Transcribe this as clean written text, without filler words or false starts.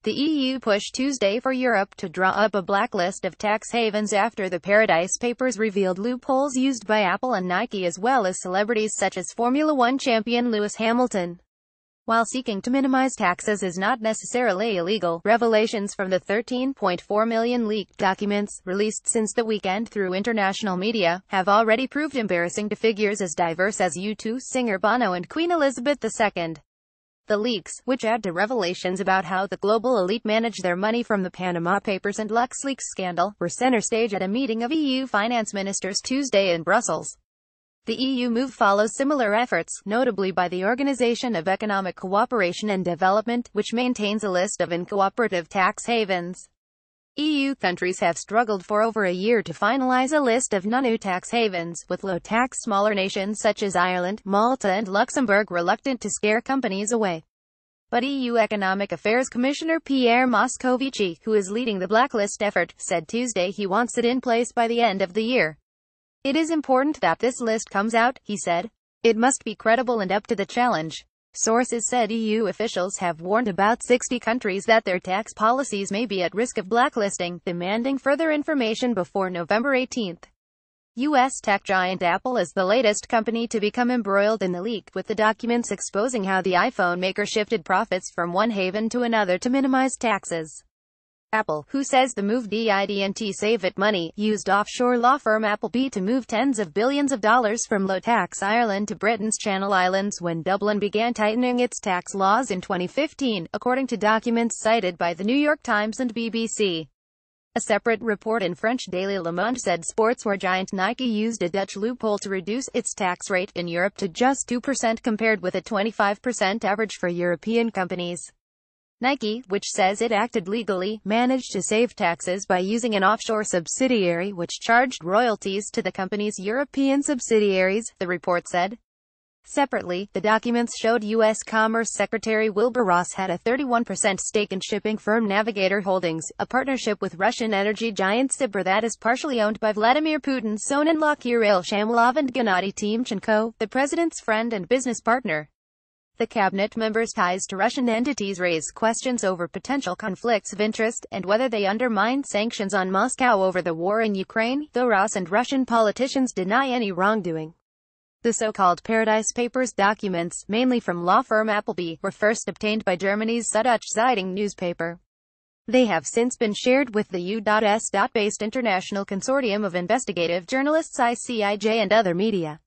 The EU pushed Tuesday for Europe to draw up a blacklist of tax havens after the Paradise Papers revealed loopholes used by Apple and Nike as well as celebrities such as Formula One champion Lewis Hamilton. While seeking to minimize taxes is not necessarily illegal, revelations from the 13.4 million leaked documents, released since the weekend through international media, have already proved embarrassing to figures as diverse as U2 singer Bono and Queen Elizabeth II. The leaks, which add to revelations about how the global elite manage their money from the Panama Papers and LuxLeaks scandal, were center stage at a meeting of EU finance ministers Tuesday in Brussels. The EU move follows similar efforts, notably by the Organization of Economic Cooperation and Development, which maintains a list of uncooperative tax havens. EU countries have struggled for over a year to finalize a list of non-EU tax havens, with low-tax smaller nations such as Ireland, Malta and Luxembourg reluctant to scare companies away. But EU Economic Affairs Commissioner Pierre Moscovici, who is leading the blacklist effort, said Tuesday he wants it in place by the end of the year. "It is important that this list comes out," he said. "It must be credible and up to the challenge." Sources said EU officials have warned about 60 countries that their tax policies may be at risk of blacklisting, demanding further information before November 18. U.S. tech giant Apple is the latest company to become embroiled in the leak, with the documents exposing how the iPhone maker shifted profits from one haven to another to minimize taxes. Apple, who says the move didn't save it money, used offshore law firm Appleby to move tens of billions of dollars from low-tax Ireland to Britain's Channel Islands when Dublin began tightening its tax laws in 2015, according to documents cited by the New York Times and BBC. A separate report in French daily Le Monde said sportswear giant Nike used a Dutch loophole to reduce its tax rate in Europe to just 2% compared with a 25% average for European companies. Nike, which says it acted legally, managed to save taxes by using an offshore subsidiary which charged royalties to the company's European subsidiaries, the report said. Separately, the documents showed U.S. Commerce Secretary Wilbur Ross had a 31% stake in shipping firm Navigator Holdings, a partnership with Russian energy giant Sibur that is partially owned by Vladimir Putin's soninlaw Kirill Shamalov and Gennady Timchenko, the president's friend and business partner. The cabinet members' ties to Russian entities raise questions over potential conflicts of interest, and whether they undermine sanctions on Moscow over the war in Ukraine, though Ross and Russian politicians deny any wrongdoing. The so-called Paradise Papers documents, mainly from law firm Appleby, were first obtained by Germany's Suddeutsche Zeitung newspaper. They have since been shared with the U.S.based international consortium of investigative journalists ICIJ and other media.